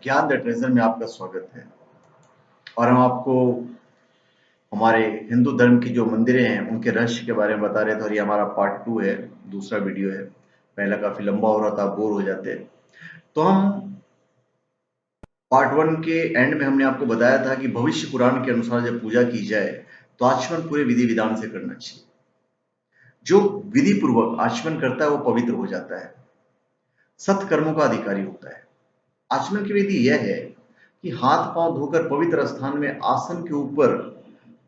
ज्ञान the treasure में आपका स्वागत है। और हम आपको हमारे हिंदू धर्म की जो मंदिरें हैं उनके रहस्य के बारे में बता रहे थे, और ये हमारा पार्ट 2 है, दूसरा वीडियो है। पहला काफी लंबा हो रहा था, बोर हो जाते। तो हम पार्ट 1 के एंड में हमने आपको बताया था कि भविष्य पुराण के अनुसार जब पूजा की जाए तो आचमन पूरे विधि विधान से करना चाहिए। जो विधि पूर्वक आचमन करता है वो पवित्र हो जाता है, सत्कर्मों का अधिकारी होता है। आचमन की विधि यह है कि हाथ पांव धोकर पवित्र स्थान में आसन के ऊपर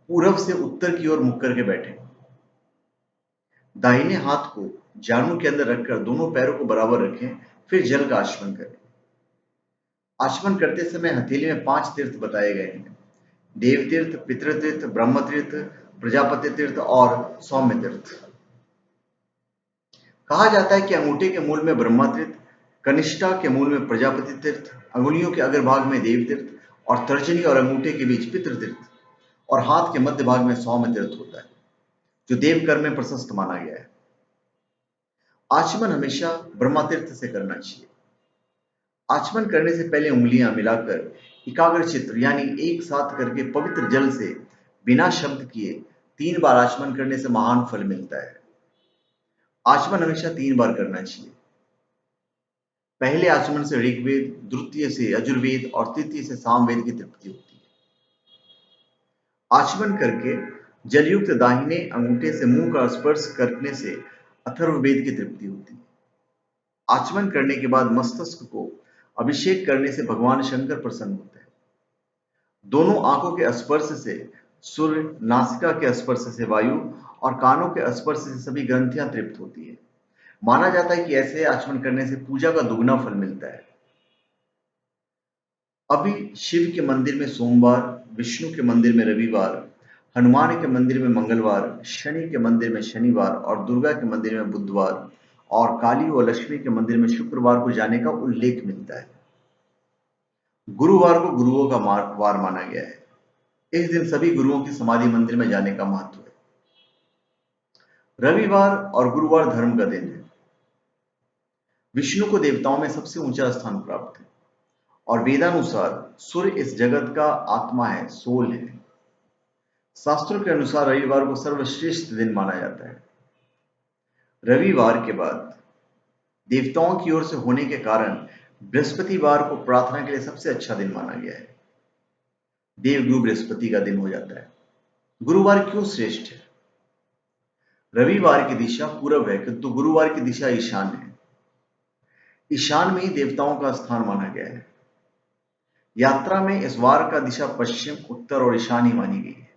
पूरब से उत्तर की ओर मुख करके बैठे। दाहिने हाथ को जांघों के अंदर रखकर दोनों पैरों को बराबर रखें, फिर जल का आचमन करें। आचमन करते समय हथेली में 5 तीर्थ बताए गए हैं: देव तीर्थ, पितृ तीर्थ, ब्रह्म तीर्थ, प्रजापति तीर्थ और सौम्य तीर्थ। कहा जाता है कि अंगूठे के मूल में ब्रह्मा तीर्थ, कनिष्ठा के मूल में प्रजापति तीर्थ, अंगुलियों के अग्रभाग में देव तीर्थ और तर्जनी और अंगूठे के बीच पितृ तीर्थ और हाथ के मध्य भाग में सौम्य तीर्थ होता है, जो देव कर्म में प्रशस्त माना गया है। आचमन हमेशा ब्रह्मा तीर्थ से करना चाहिए। आचमन करने से पहले उंगलियां मिलाकर एकाग्र चित्त यानी एक साथ करके पवित्र जल से बिना शब्द किए 3 बार आचमन करने से महान फल मिलता है। आचमन हमेशा 3 बार करना चाहिए। पहले आचमन से ऋग्वेद, द्वितीय से यजुर्वेद और तृतीय से सामवेद की तृप्ति होती है। आचमन करके जलयुक्त दाहिने अंगूठे से मुंह का स्पर्श करने से अथर्ववेद की तृप्ति होती है। आचमन करने के बाद मस्तिष्क को अभिषेक करने से भगवान शंकर प्रसन्न होते हैं। दोनों आंखों के स्पर्श से सूर्य, नासिका के स्पर्श से वायु और कानों के स्पर्श से सभी ग्रंथियां तृप्त होती है। माना जाता है कि ऐसे आचमन करने से पूजा का दुगना फल मिलता है। अभी शिव के मंदिर में सोमवार, विष्णु के मंदिर में रविवार, हनुमान के मंदिर में मंगलवार, शनि के मंदिर में शनिवार और दुर्गा के मंदिर में बुधवार और काली और लक्ष्मी के मंदिर में शुक्रवार को जाने का उल्लेख मिलता है। गुरुवार को गुरुओं का वार माना गया है। इस दिन सभी गुरुओं की समाधि मंदिर में जाने का महत्व है। रविवार और गुरुवार धर्म का दिन है। विष्णु को देवताओं में सबसे ऊंचा स्थान प्राप्त है और वेदानुसार सूर्य इस जगत का आत्मा है, सोल है। शास्त्रों के अनुसार रविवार को सर्वश्रेष्ठ दिन माना जाता है। रविवार के बाद देवताओं की ओर से होने के कारण बृहस्पतिवार को प्रार्थना के लिए सबसे अच्छा दिन माना गया है। देवगुरु बृहस्पति का दिन हो जाता है। गुरुवार क्यों श्रेष्ठ है? रविवार की दिशा पूरब है, किंतु गुरुवार की दिशा ईशान है। ईशान में ही देवताओं का स्थान माना गया है। यात्रा में इस वार का दिशा पश्चिम, उत्तर और ईशान ही मानी गई है।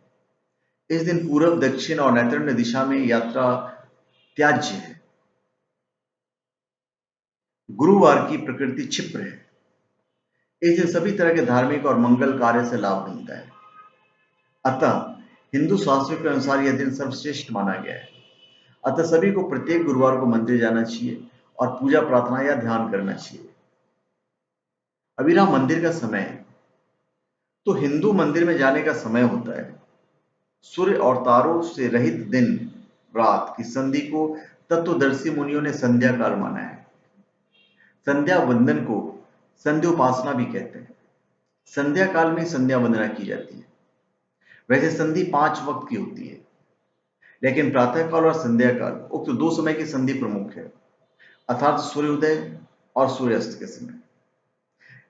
इस दिन पूरब, दक्षिण और नैऋत्य दिशा में यात्रा त्याज्य है। गुरुवार की प्रकृति क्षिप्र है। इस दिन सभी तरह के धार्मिक और मंगल कार्य से लाभ मिलता है। अतः हिंदू शास्त्रों के अनुसार यह दिन सर्वश्रेष्ठ माना गया है। अतः सभी को प्रत्येक गुरुवार को मंदिर जाना चाहिए और पूजा प्रार्थना या ध्यान करना चाहिए। अभी रहा मंदिर का समय। तो हिंदू मंदिर में जाने का समय होता है सूर्य और तारों से रहित दिन रात की संधि को तत्वदर्शी मुनियों ने संध्या काल माना है। संध्या वंदन को संध्योपासना भी कहते हैं। संध्या काल में संध्या वंदना की जाती है। वैसे संधि 5 वक्त की होती है, लेकिन प्रातः काल और संध्या काल उक्त 2 समय की संधि प्रमुख है, अर्थात सूर्योदय और सूर्यास्त के समय।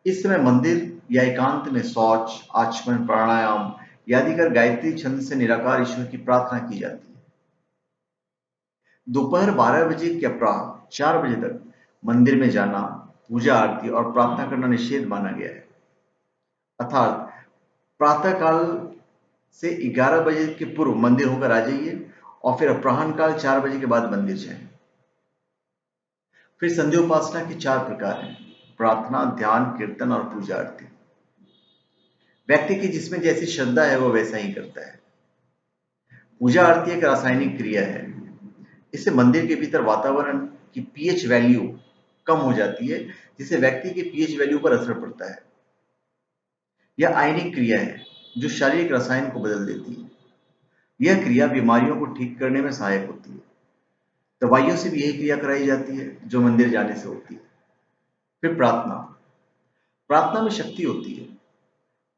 इस समय मंदिर या एकांत में शौच, आचमन, प्राणायाम आदि कर गायत्री छंद से निराकार ईश्वर की प्रार्थना की जाती है। दोपहर 12 बजे के अपराह 4 बजे तक मंदिर में जाना, पूजा आरती और प्रार्थना करना निषेध माना गया है। अर्थात प्रातः काल से 11 बजे के पूर्व मंदिर होकर आ जाइए और फिर अपराह्न काल 4 बजे के बाद मंदिर जाएं। फिर संध्योपासना के 4 प्रकार हैं: प्रार्थना, ध्यान, कीर्तन और पूजा आरती। व्यक्ति की जिसमें जैसी श्रद्धा है वो वैसा ही करता है। पूजा आरती एक रासायनिक क्रिया है। इससे मंदिर के भीतर वातावरण की पीएच वैल्यू कम हो जाती है, जिससे व्यक्ति के पीएच वैल्यू पर असर पड़ता है। यह आयनिक क्रिया है जो शारीरिक रसायन को बदल देती है। यह क्रिया बीमारियों को ठीक करने में सहायक होती है। दवाइयों से भी यही क्रिया कराई जाती है जो मंदिर जाने से होती है। फिर प्रार्थना। प्रार्थना में शक्ति होती है।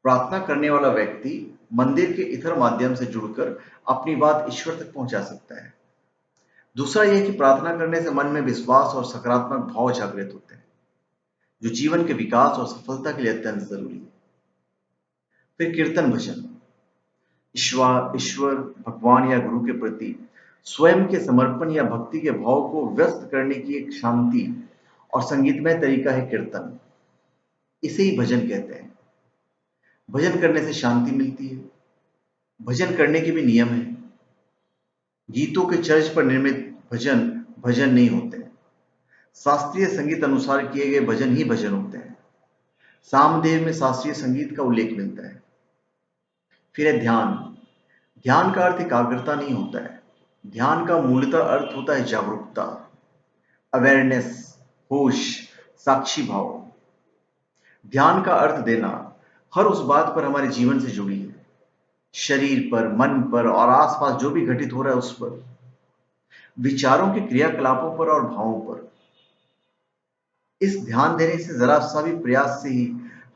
प्रार्थना करने वाला व्यक्ति मंदिर के इतर माध्यम से जुड़कर अपनी बात ईश्वर तक पहुंचा सकता है। दूसरा यह कि प्रार्थना करने से मन में विश्वास और सकारात्मक भाव जागृत होते हैं, जो जीवन के विकास और सफलता के लिए अत्यंत जरूरी है। फिर कीर्तन भजन ईश्वर, भगवान या गुरु के प्रति स्वयं के समर्पण या भक्ति के भाव को व्यक्त करने की एक शांति और संगीतमय तरीका है कीर्तन। इसे ही भजन कहते हैं। भजन करने से शांति मिलती है। भजन करने के भी नियम है। गीतों के चर्च पर निर्मित भजन भजन नहीं होते। शास्त्रीय संगीत अनुसार किए गए भजन ही भजन होते हैं। सामदेव में शास्त्रीय संगीत का उल्लेख मिलता है। फिर है ध्यान। ध्यान का अर्थ एकाग्रता नहीं होता है। ध्यान का मूलतः अर्थ होता है जागरूकता, अवेयरनेस, होश, साक्षी भाव। ध्यान का अर्थ देना हर उस बात पर हमारे जीवन से जुड़ी है, शरीर पर, मन पर और आसपास जो भी घटित हो रहा है उस पर, विचारों के क्रियाकलापों पर और भावों पर। इस ध्यान देने से जरा सा भी प्रयास से ही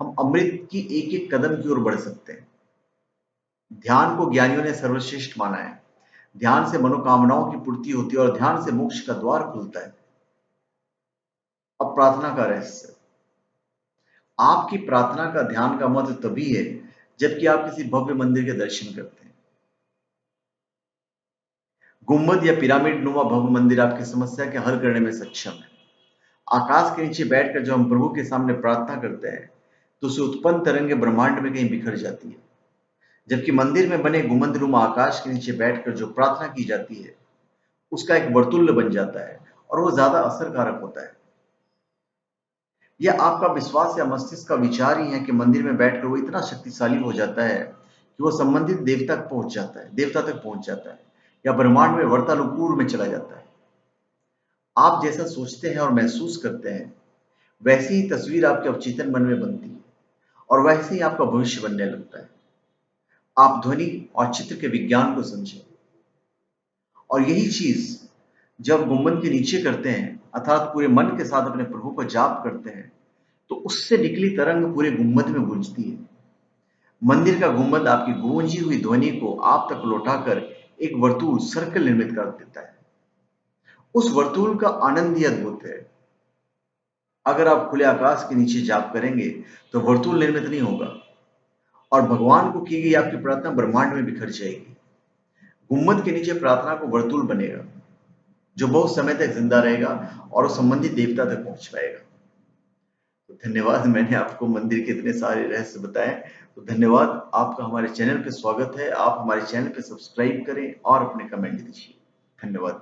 हम अमृत की एक एक कदम की ओर बढ़ सकते हैं। ध्यान को ज्ञानियों ने सर्वश्रेष्ठ माना है। ध्यान से मनोकामनाओं की पूर्ति होती है और ध्यान से मोक्ष का द्वार खुलता है। अब प्रार्थना का रहस्य। आपकी प्रार्थना का ध्यान का महत्व तभी है जबकि आप किसी भव्य मंदिर के दर्शन करते हैं। गुंबद या पिरामिड नुमा भव्य मंदिर आपकी समस्या के हल करने में सक्षम है। आकाश के नीचे बैठकर जब हम प्रभु के सामने प्रार्थना करते हैं तो उसे उत्पन्न तरंगे ब्रह्मांड में कहीं बिखर जाती है, जबकि मंदिर में बने गुंबदनुमा आकाश के नीचे बैठकर जो प्रार्थना की जाती है उसका एक वर्तुल्य बन जाता है और वो ज्यादा असरकारक होता है। यह आपका विश्वास या मस्तिष्क का विचार ही है कि मंदिर में बैठकर वो इतना शक्तिशाली हो जाता है कि वो संबंधित देवता तक पहुंच जाता है या ब्रह्मांड में वर्तानुपूर में चला जाता है। आप जैसा सोचते हैं और महसूस करते हैं वैसी ही तस्वीर आपके अवचेतन मन में बनती है और वैसे ही आपका भविष्य बनने लगता है। आप ध्वनि और चित्र के विज्ञान को समझें। और यही चीज जब गुंबद के नीचे करते हैं अर्थात पूरे मन के साथ अपने प्रभु का जाप करते हैं तो उससे निकली तरंग पूरे गुंबद में गूंजती है। मंदिर का गुंबद आपकी गूंजी हुई ध्वनि को आप तक लौटाकर एक वर्तुल सर्कल निर्मित कर देता है। उस वर्तुल का आनंद ही अद्भुत है। अगर आप खुले आकाश के नीचे जाप करेंगे तो वर्तुल निर्मित नहीं होगा और भगवान को की गई आपकी प्रार्थना ब्रह्मांड में बिखर जाएगी। गुंबद के नीचे प्रार्थना को वर्तुल बनेगा जो बहुत समय तक जिंदा रहेगा और उस संबंधित देवता तक पहुंच पाएगा। तो धन्यवाद, मैंने आपको मंदिर के इतने सारे रहस्य बताए। तो धन्यवाद, आपका हमारे चैनल पे स्वागत है। आप हमारे चैनल पे सब्सक्राइब करें और अपने कमेंट दीजिए। धन्यवाद।